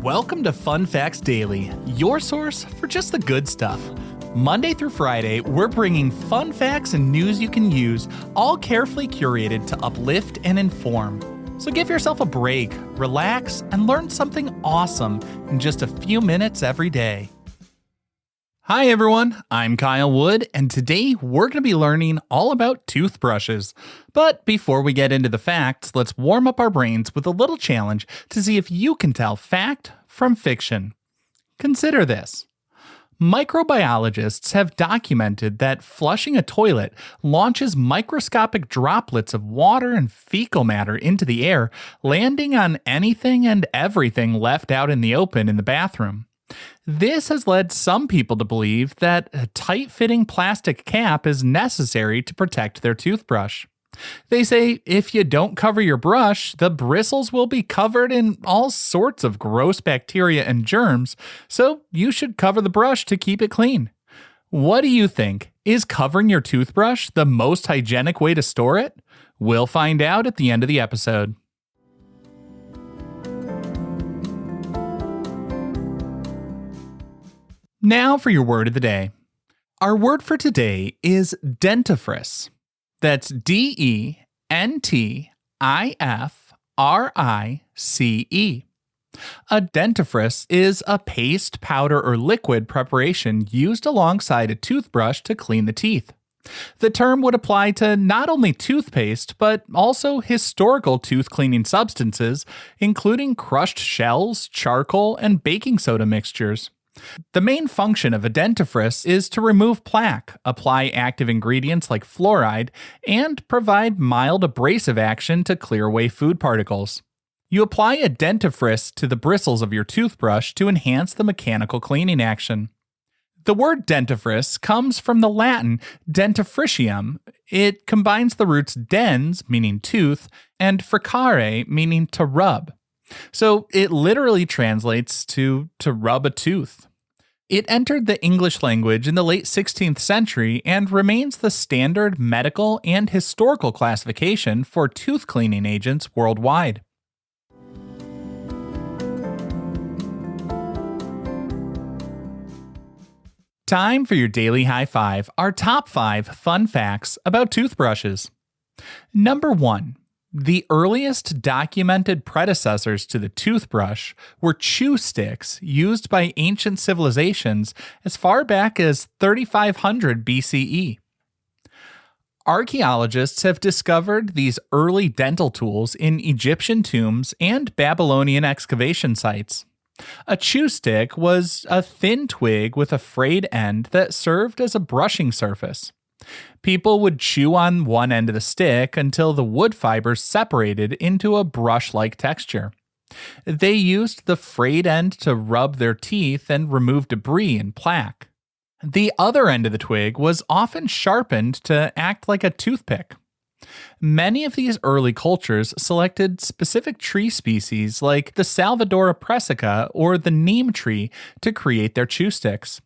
Welcome to Fun Facts Daily, your source for just the good stuff. Monday through Friday, we're bringing fun facts and news you can use, all carefully curated to uplift and inform. So give yourself a break, relax, and learn something awesome in just a few minutes every day. Hi everyone, I'm Kyle Wood, and today we're going to be learning all about toothbrushes. But before we get into the facts, let's warm up our brains with a little challenge to see if you can tell fact from fiction. Consider this. Microbiologists have documented that flushing a toilet launches microscopic droplets of water and fecal matter into the air, landing on anything and everything left out in the open in the bathroom. This has led some people to believe that a tight-fitting plastic cap is necessary to protect their toothbrush. They say if you don't cover your brush, the bristles will be covered in all sorts of gross bacteria and germs, so you should cover the brush to keep it clean. What do you think? Is covering your toothbrush the most hygienic way to store it? We'll find out at the end of the episode. Now for your word of the day. Our word for today is dentifrice. That's dentifrice. A dentifrice is a paste, powder, or liquid preparation used alongside a toothbrush to clean the teeth. The term would apply to not only toothpaste, but also historical tooth cleaning substances, including crushed shells, charcoal, and baking soda mixtures. The main function of a dentifrice is to remove plaque, apply active ingredients like fluoride, and provide mild abrasive action to clear away food particles. You apply a dentifrice to the bristles of your toothbrush to enhance the mechanical cleaning action. The word dentifrice comes from the Latin dentifricium. It combines the roots dens, meaning tooth, and fricare, meaning to rub. So it literally translates to rub a tooth. It entered the English language in the late 16th century and remains the standard medical and historical classification for tooth cleaning agents worldwide. Time for your daily high five, our top 5 fun facts about toothbrushes. Number 1. The earliest documented predecessors to the toothbrush were chew sticks used by ancient civilizations as far back as 3500 BCE. Archaeologists have discovered these early dental tools in Egyptian tombs and Babylonian excavation sites. A chew stick was a thin twig with a frayed end that served as a brushing surface. People would chew on one end of the stick until the wood fibers separated into a brush-like texture. They used the frayed end to rub their teeth and remove debris and plaque. The other end of the twig was often sharpened to act like a toothpick. Many of these early cultures selected specific tree species like the Salvadora pressica or the neem tree to create their chew sticks.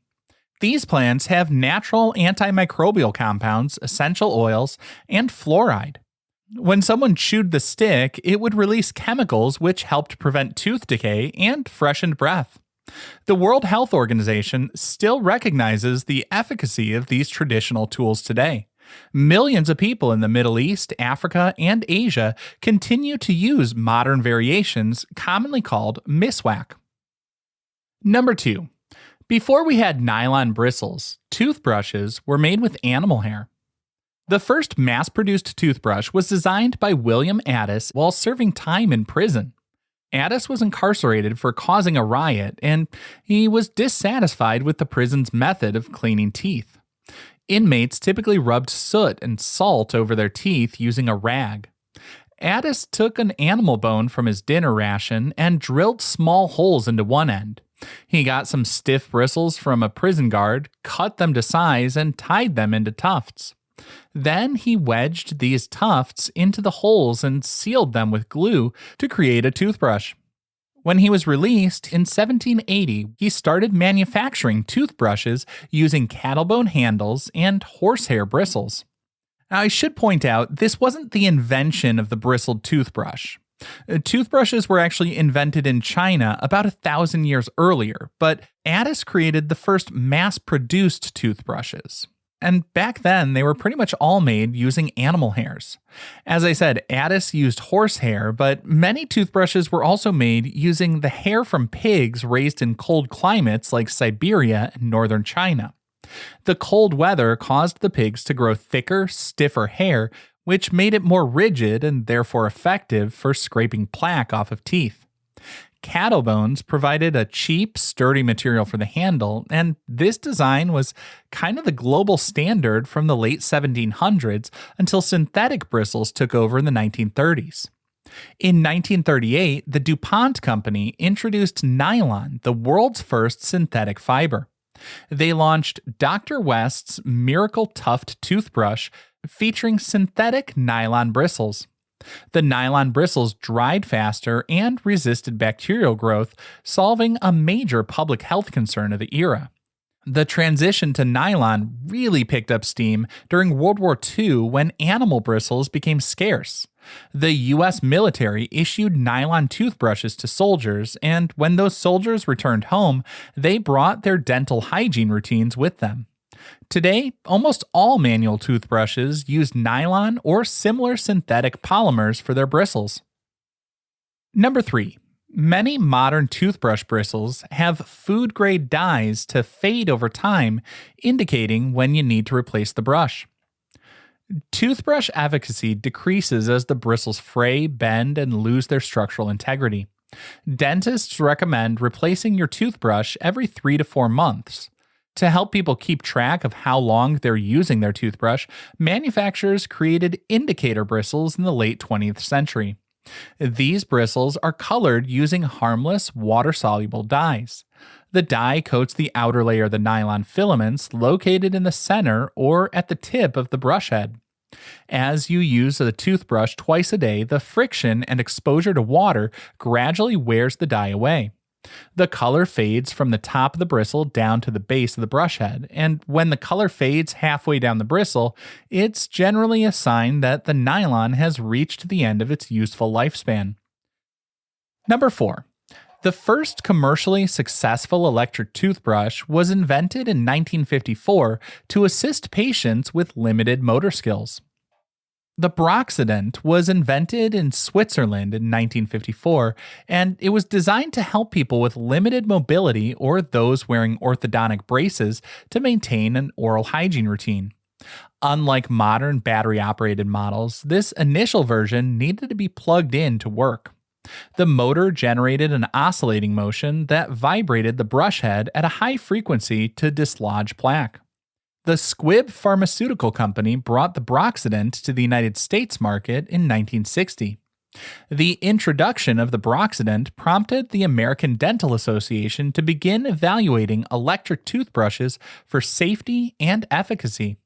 These plants have natural antimicrobial compounds, essential oils, and fluoride. When someone chewed the stick, it would release chemicals which helped prevent tooth decay and freshened breath. The World Health Organization still recognizes the efficacy of these traditional tools today. Millions of people in the Middle East, Africa, and Asia continue to use modern variations commonly called miswak. Number 2. Before we had nylon bristles, toothbrushes were made with animal hair. The first mass-produced toothbrush was designed by William Addis while serving time in prison. Addis was incarcerated for causing a riot, and he was dissatisfied with the prison's method of cleaning teeth. Inmates typically rubbed soot and salt over their teeth using a rag. Addis took an animal bone from his dinner ration and drilled small holes into one end. He got some stiff bristles from a prison guard, cut them to size, and tied them into tufts. Then he wedged these tufts into the holes and sealed them with glue to create a toothbrush. When he was released in 1780, he started manufacturing toothbrushes using cattlebone handles and horsehair bristles. Now, I should point out, this wasn't the invention of the bristled toothbrush. Toothbrushes were actually invented in China about 1,000 years earlier, but Addis created the first mass produced toothbrushes. And back then, they were pretty much all made using animal hairs. As I said, Addis used horse hair, but many toothbrushes were also made using the hair from pigs raised in cold climates like Siberia and northern China. The cold weather caused the pigs to grow thicker, stiffer hair, which made it more rigid and therefore effective for scraping plaque off of teeth. Cattle bones provided a cheap, sturdy material for the handle, and this design was kind of the global standard from the late 1700s until synthetic bristles took over in the 1930s. In 1938, the DuPont company introduced nylon, the world's first synthetic fiber. They launched Dr. West's Miracle Tuft toothbrush featuring synthetic nylon bristles. The nylon bristles dried faster and resisted bacterial growth, solving a major public health concern of the era. The transition to nylon really picked up steam during World War II when animal bristles became scarce. The U.S. military issued nylon toothbrushes to soldiers, and when those soldiers returned home, they brought their dental hygiene routines with them. Today, almost all manual toothbrushes use nylon or similar synthetic polymers for their bristles. Number 3. Many modern toothbrush bristles have food-grade dyes to fade over time, indicating when you need to replace the brush. Toothbrush efficacy decreases as the bristles fray, bend, and lose their structural integrity. Dentists recommend replacing your toothbrush every 3 to 4 months. To help people keep track of how long they're using their toothbrush, manufacturers created indicator bristles in the late 20th century. These bristles are colored using harmless, water-soluble dyes. The dye coats the outer layer of the nylon filaments located in the center or at the tip of the brush head. As you use the toothbrush twice a day, the friction and exposure to water gradually wears the dye away. The color fades from the top of the bristle down to the base of the brush head, and when the color fades halfway down the bristle, it's generally a sign that the nylon has reached the end of its useful lifespan. Number 4. The first commercially successful electric toothbrush was invented in 1954 to assist patients with limited motor skills. The Broxident was invented in Switzerland in 1954, and it was designed to help people with limited mobility or those wearing orthodontic braces to maintain an oral hygiene routine. Unlike modern battery-operated models, this initial version needed to be plugged in to work. The motor generated an oscillating motion that vibrated the brush head at a high frequency to dislodge plaque. The Squibb Pharmaceutical Company brought the Broxident to the United States market in 1960. The introduction of the Broxident prompted the American Dental Association to begin evaluating electric toothbrushes for safety and efficacy.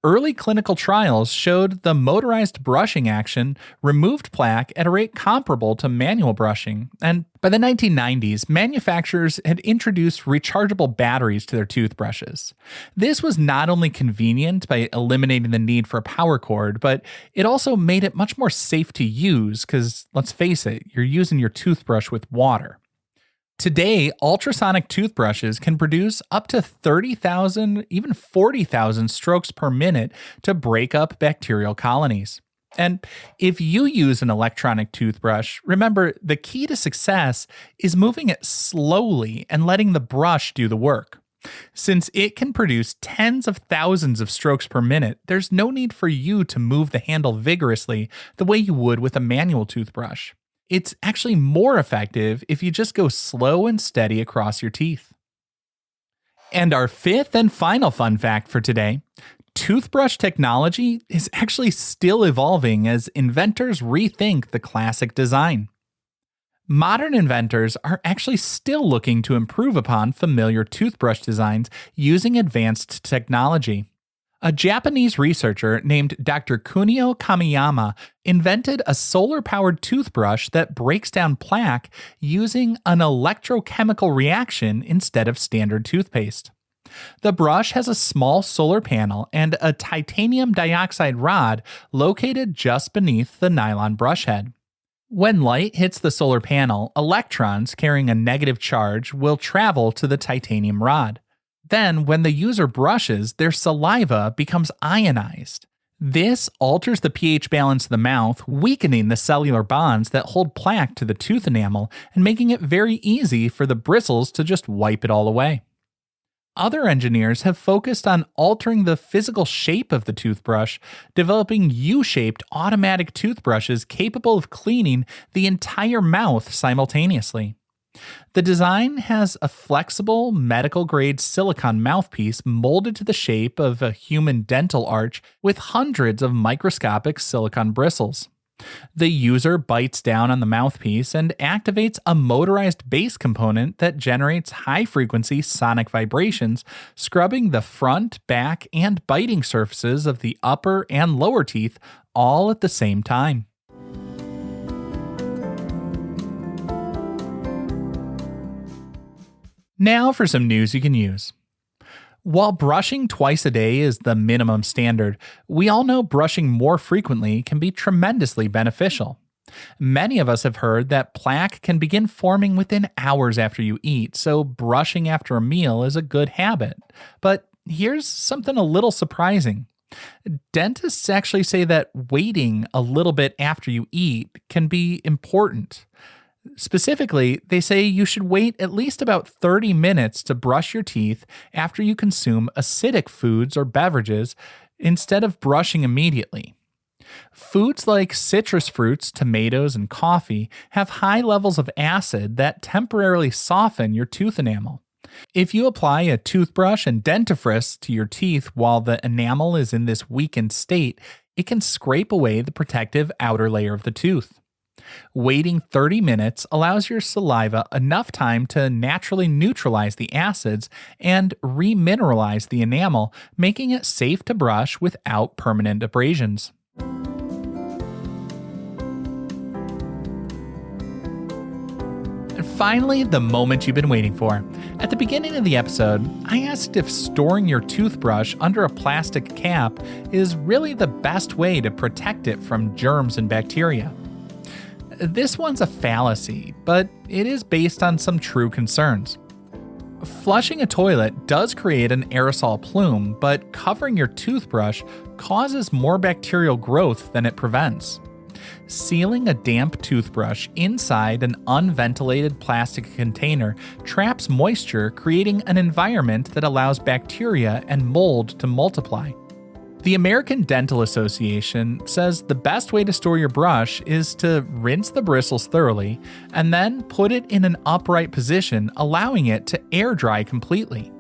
Early clinical trials showed the motorized brushing action removed plaque at a rate comparable to manual brushing, and by the 1990s, manufacturers had introduced rechargeable batteries to their toothbrushes. This was not only convenient by eliminating the need for a power cord, but it also made it much more safe to use because, let's face it, you're using your toothbrush with water. Today, ultrasonic toothbrushes can produce up to 30,000, even 40,000 strokes per minute to break up bacterial colonies. And if you use an electronic toothbrush, remember the key to success is moving it slowly and letting the brush do the work. Since it can produce tens of thousands of strokes per minute, there's no need for you to move the handle vigorously the way you would with a manual toothbrush. It's actually more effective if you just go slow and steady across your teeth. And our fifth and final fun fact for today, toothbrush technology is actually still evolving as inventors rethink the classic design. Modern inventors are actually still looking to improve upon familiar toothbrush designs using advanced technology. A Japanese researcher named Dr. Kunio Kamiyama invented a solar-powered toothbrush that breaks down plaque using an electrochemical reaction instead of standard toothpaste. The brush has a small solar panel and a titanium dioxide rod located just beneath the nylon brush head. When light hits the solar panel, electrons carrying a negative charge will travel to the titanium rod. Then, when the user brushes, their saliva becomes ionized. This alters the pH balance of the mouth, weakening the cellular bonds that hold plaque to the tooth enamel and making it very easy for the bristles to just wipe it all away. Other engineers have focused on altering the physical shape of the toothbrush, developing U-shaped automatic toothbrushes capable of cleaning the entire mouth simultaneously. The design has a flexible, medical-grade silicone mouthpiece molded to the shape of a human dental arch with hundreds of microscopic silicone bristles. The user bites down on the mouthpiece and activates a motorized bass component that generates high-frequency sonic vibrations, scrubbing the front, back, and biting surfaces of the upper and lower teeth all at the same time. Now for some news you can use. While brushing twice a day is the minimum standard, we all know brushing more frequently can be tremendously beneficial. Many of us have heard that plaque can begin forming within hours after you eat, so brushing after a meal is a good habit. But here's something a little surprising. Dentists actually say that waiting a little bit after you eat can be important. Specifically, they say you should wait at least about 30 minutes to brush your teeth after you consume acidic foods or beverages instead of brushing immediately. Foods like citrus fruits, tomatoes, and coffee have high levels of acid that temporarily soften your tooth enamel. If you apply a toothbrush and dentifrice to your teeth while the enamel is in this weakened state, it can scrape away the protective outer layer of the tooth. Waiting 30 minutes allows your saliva enough time to naturally neutralize the acids and remineralize the enamel, making it safe to brush without permanent abrasions. And finally, the moment you've been waiting for. At the beginning of the episode, I asked if storing your toothbrush under a plastic cap is really the best way to protect it from germs and bacteria. This one's a fallacy, but it is based on some true concerns. Flushing a toilet does create an aerosol plume, but covering your toothbrush causes more bacterial growth than it prevents. Sealing a damp toothbrush inside an unventilated plastic container traps moisture, creating an environment that allows bacteria and mold to multiply. The American Dental Association says the best way to store your brush is to rinse the bristles thoroughly and then put it in an upright position, allowing it to air dry completely.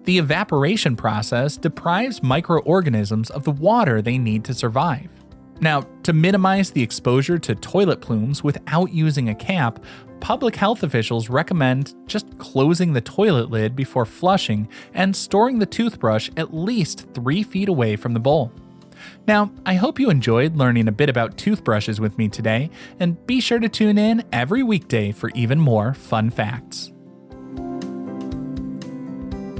The evaporation process deprives microorganisms of the water they need to survive. Now, to minimize the exposure to toilet plumes without using a cap, public health officials recommend just closing the toilet lid before flushing and storing the toothbrush at least 3 feet away from the bowl. Now, I hope you enjoyed learning a bit about toothbrushes with me today, and be sure to tune in every weekday for even more fun facts.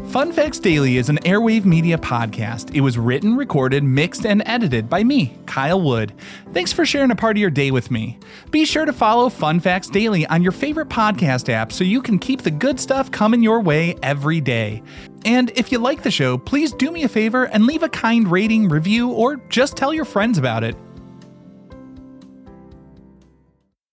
Fun Facts Daily is an Airwave Media podcast. It was written, recorded, mixed, and edited by me, Kyle Wood. Thanks for sharing a part of your day with me. Be sure to follow Fun Facts Daily on your favorite podcast app so you can keep the good stuff coming your way every day. And if you like the show, please do me a favor and leave a kind rating, review, or just tell your friends about it.